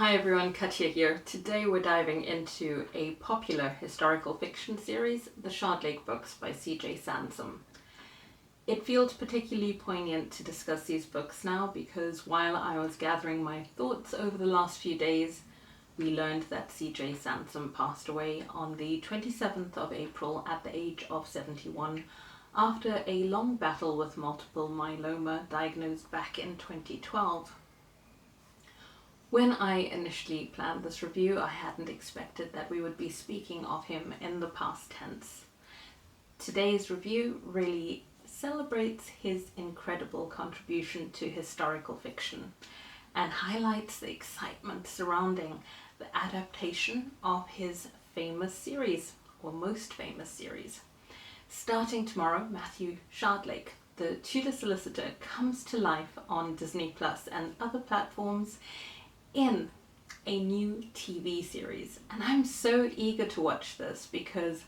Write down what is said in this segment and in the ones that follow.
Hi everyone, Katja here. Today we're diving into a popular historical fiction series, the Shardlake books by J Sansoms. It feels particularly poignant to discuss these books now because while I was gathering my thoughts over the last few days, we learned that J Sansoms passed away on the 27th of April at the age of 71 after a long battle with multiple myeloma diagnosed back in 2012. When I initially planned this review, I hadn't expected that we would be speaking of him in the past tense. Today's review really celebrates his incredible contribution to historical fiction and highlights the excitement surrounding the adaptation of his famous series, or most famous series. Starting tomorrow, Matthew Shardlake, the Tudor solicitor, comes to life on Disney Plus and other platforms in a new TV series, and I'm so eager to watch this because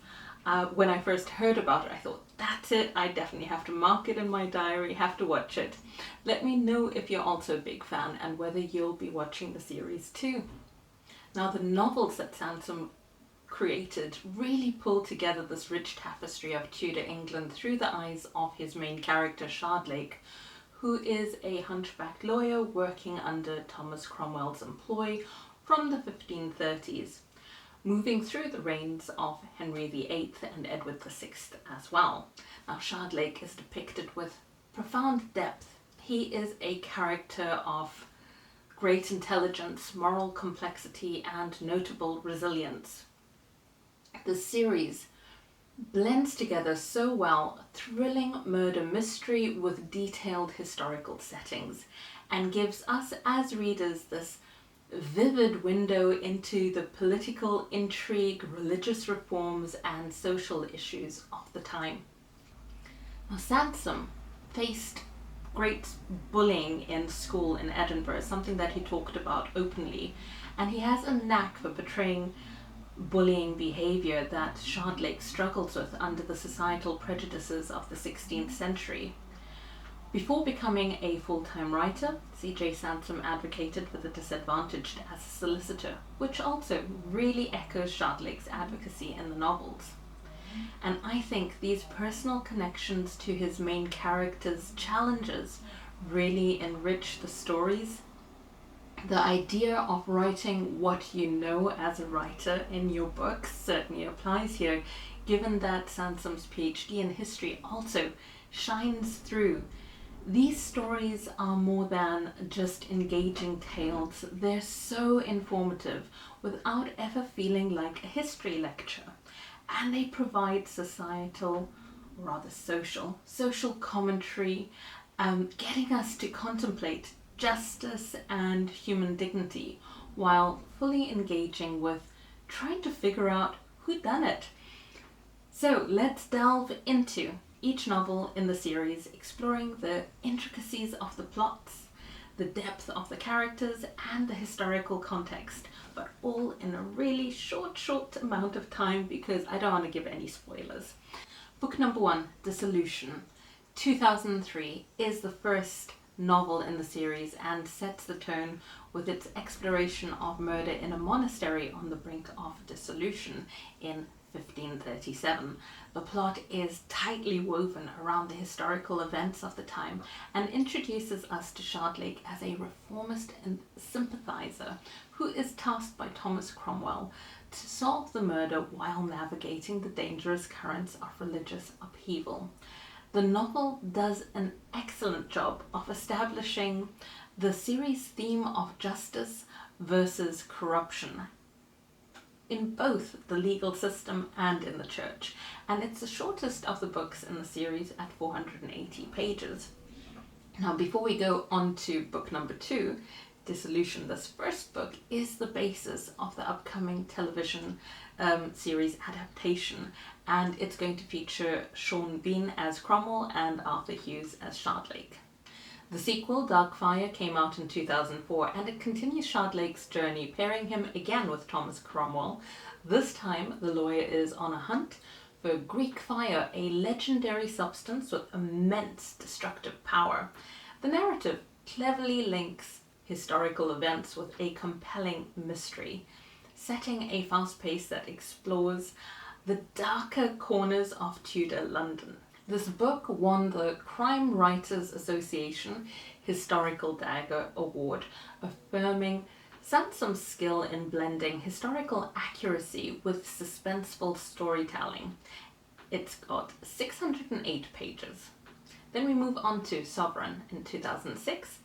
when I first heard about it I thought, that's it, I definitely have to mark it in my diary, have to watch it. Let me know if you're also a big fan and whether you'll be watching the series too. Now, the novels that Sansom created really pull together this rich tapestry of Tudor England through the eyes of his main character Shardlake, who is a hunchback lawyer working under Thomas Cromwell's employ from the 1530s, moving through the reigns of Henry VIII and Edward VI as well. Now, Shardlake is depicted with profound depth. He is a character of great intelligence, moral complexity, and notable resilience. The series blends together so well thrilling murder mystery with detailed historical settings and gives us as readers this vivid window into the political intrigue, religious reforms, and social issues of the time. Now, Sansom faced great bullying in school in Edinburgh, something that he talked about openly, and he has a knack for portraying bullying behaviour that Shardlake struggles with under the societal prejudices of the 16th century. Before becoming a full-time writer, J Sansoms advocated for the disadvantaged as a solicitor, which also really echoes Shardlake's advocacy in the novels. And I think these personal connections to his main character's challenges really enrich the stories. The idea of writing what you know as a writer in your books certainly applies here, given that Sansom's PhD in history also shines through. These stories are more than just engaging tales. They're so informative without ever feeling like a history lecture. And they provide societal, rather social commentary, getting us to contemplate justice and human dignity while fully engaging with trying to figure out who done it. So let's delve into each novel in the series, exploring the intricacies of the plots, the depth of the characters, and the historical context, but all in a really short amount of time because I don't want to give any spoilers. Book number 1, Dissolution, 2003, is the first novel in the series and sets the tone with its exploration of murder in a monastery on the brink of dissolution in 1537. The plot is tightly woven around the historical events of the time and introduces us to Shardlake as a reformist and sympathizer who is tasked by Thomas Cromwell to solve the murder while navigating the dangerous currents of religious upheaval. The novel does an excellent job of establishing the series' theme of justice versus corruption in both the legal system and in the church, and it's the shortest of the books in the series at 480 pages. Now, before we go on to book number 2, Dissolution, this first book is the basis of the upcoming television series adaptation, and it's going to feature Sean Bean as Cromwell and Arthur Hughes as Shardlake. The sequel, Darkfire, came out in 2004 and it continues Shardlake's journey, pairing him again with Thomas Cromwell. This time the lawyer is on a hunt for Greek fire, a legendary substance with immense destructive power. The narrative cleverly links historical events with a compelling mystery, setting a fast pace that explores the darker corners of Tudor London. This book won the Crime Writers Association Historical Dagger Award, affirming Sansom's skill in blending historical accuracy with suspenseful storytelling. It's got 608 pages. Then we move on to Sovereign in 2006.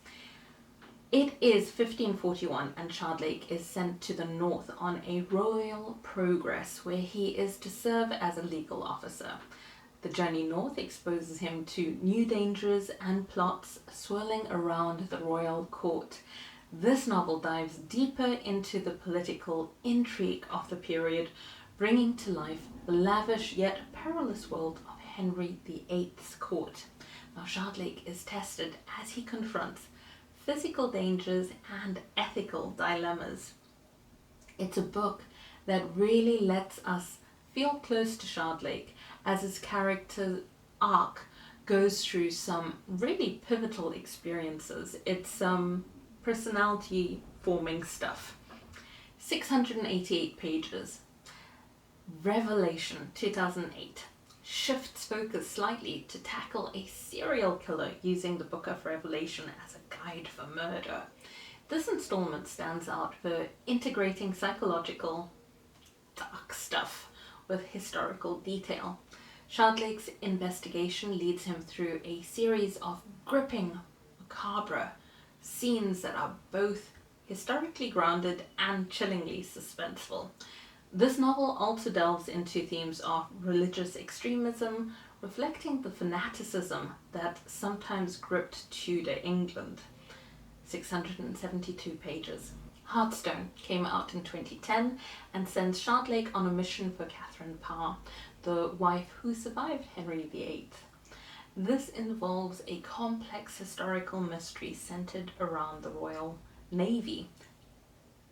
It is 1541 and Shardlake is sent to the north on a royal progress where he is to serve as a legal officer. The journey north exposes him to new dangers and plots swirling around the royal court. This novel dives deeper into the political intrigue of the period, bringing to life the lavish yet perilous world of Henry VIII's court. Now Shardlake is tested as he confronts physical dangers and ethical dilemmas. It's a book that really lets us feel close to Shardlake as his character arc goes through some really pivotal experiences. It's personality forming stuff. 688 pages. Revelation 2008 shifts focus slightly to tackle a serial killer using the Book of Revelation as a guide for murder. This installment stands out for integrating psychological dark stuff with historical detail. Shardlake's investigation leads him through a series of gripping, macabre scenes that are both historically grounded and chillingly suspenseful. This novel also delves into themes of religious extremism, reflecting the fanaticism that sometimes gripped Tudor England. 672 pages. Heartstone came out in 2010 and sends Shardlake on a mission for Catherine Parr, the wife who survived Henry VIII. This involves a complex historical mystery centered around the Royal Navy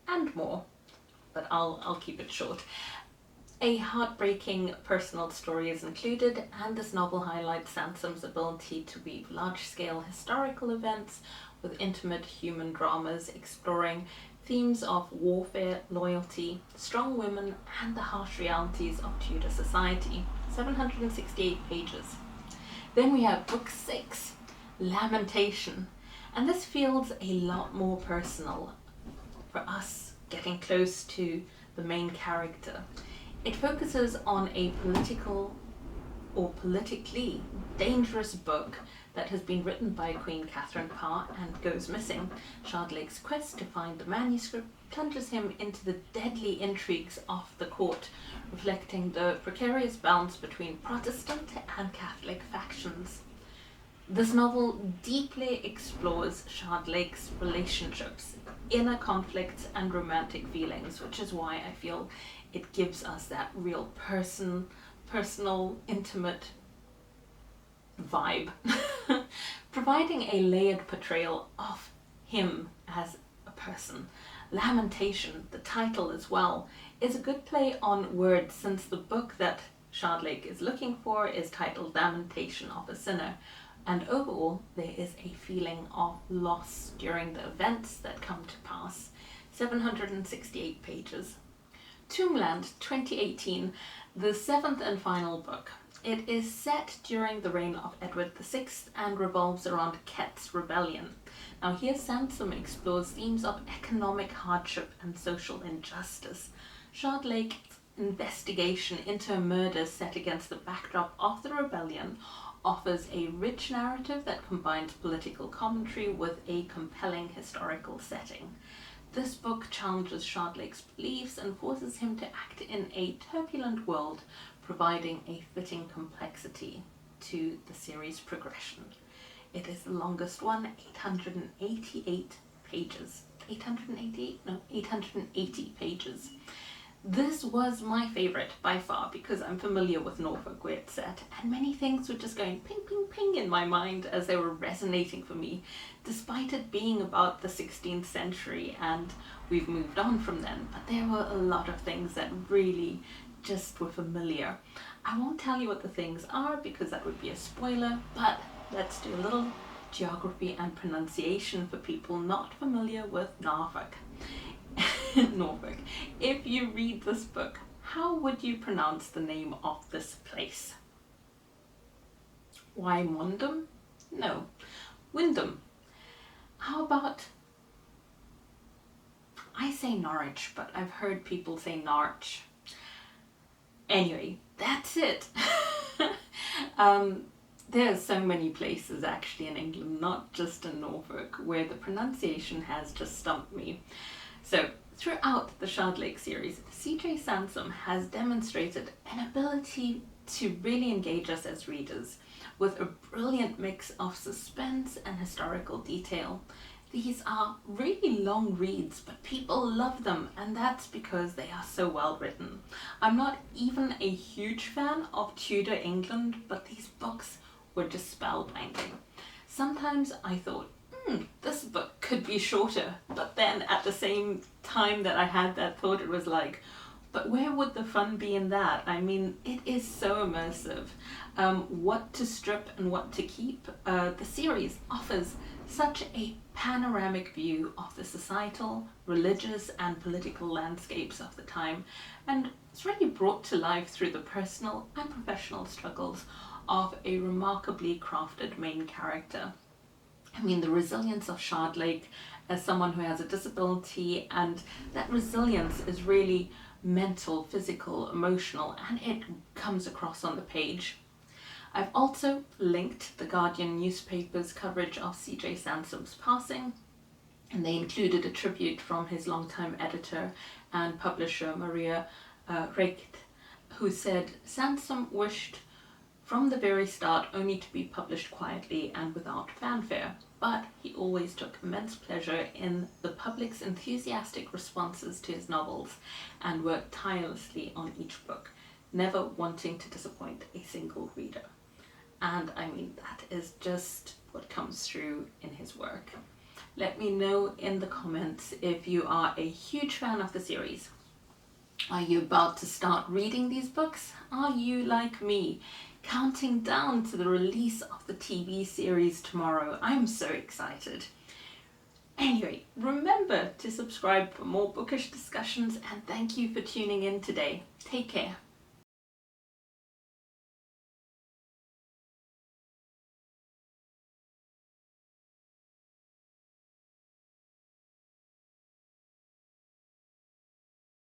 and more, but I'll keep it short. A heartbreaking personal story is included, and this novel highlights Sansom's ability to weave large-scale historical events with intimate human dramas, exploring themes of warfare, loyalty, strong women, and the harsh realities of Tudor society. 768 pages. Then we have book 6, Lamentation, and this feels a lot more personal for us, getting close to the main character. It focuses on a politically dangerous book that has been written by Queen Catherine Parr and goes missing. Shardlake's quest to find the manuscript plunges him into the deadly intrigues of the court, reflecting the precarious balance between Protestant and Catholic factions. This novel deeply explores Shardlake's relationships, inner conflicts and romantic feelings, which is why I feel it gives us that real personal, intimate vibe, providing a layered portrayal of him as a person. Lamentation, the title as well, is a good play on words, since the book that Shardlake is looking for is titled Lamentation of a Sinner, and overall there is a feeling of loss during the events that come to pass. 768 pages. Tombland 2018, the 7th and final book. It is set during the reign of Edward VI and revolves around Ket's rebellion. Now here Sansom explores themes of economic hardship and social injustice. Shardlake's investigation into a murder set against the backdrop of the rebellion offers a rich narrative that combines political commentary with a compelling historical setting. This book challenges Shardlake's beliefs and forces him to act in a turbulent world, providing a fitting complexity to the series' progression. It is the longest one, 888 pages. 888? No, 880 pages. This was my favourite by far because I'm familiar with Norfolk where it's set, and many things were just going ping ping ping in my mind as they were resonating for me, despite it being about the 16th century and we've moved on from then. But there were a lot of things that really just were familiar. I won't tell you what the things are because that would be a spoiler, but let's do a little geography and pronunciation for people not familiar with Norfolk. Norfolk. If you read this book, how would you pronounce the name of this place? Wymondham? No, Wyndham. How about, I say Norwich, but I've heard people say Norwich. Anyway, that's it. There's so many places actually in England, not just in Norfolk, where the pronunciation has just stumped me. So throughout the Shardlake series, J Sansoms has demonstrated an ability to really engage us as readers with a brilliant mix of suspense and historical detail. These are really long reads, but people love them, and that's because they are so well written. I'm not even a huge fan of Tudor England, but these books were just spellbinding. Sometimes I thought, this book could be shorter, but then at the same time that I had that thought, it was like, but where would the fun be in that? I mean, it is so immersive. What to strip and what to keep. The series offers such a panoramic view of the societal, religious and political landscapes of the time, and it's really brought to life through the personal and professional struggles of a remarkably crafted main character. I mean, the resilience of Shardlake as someone who has a disability, and that resilience is really mental, physical, emotional, and it comes across on the page. I've also linked the Guardian newspaper's coverage of J Sansoms' passing, and they included a tribute from his longtime editor and publisher Maria Reicht, who said Sansom wished from the very start only to be published quietly and without fanfare, but he always took immense pleasure in the public's enthusiastic responses to his novels and worked tirelessly on each book, never wanting to disappoint a single reader. And I mean, that is just what comes through in his work. Let me know in the comments if you are a huge fan of the series. Are you about to start reading these books? Are you like me, counting down to the release of the TV series tomorrow? I'm so excited. Anyway, remember to subscribe for more bookish discussions, and thank you for tuning in today. Take care.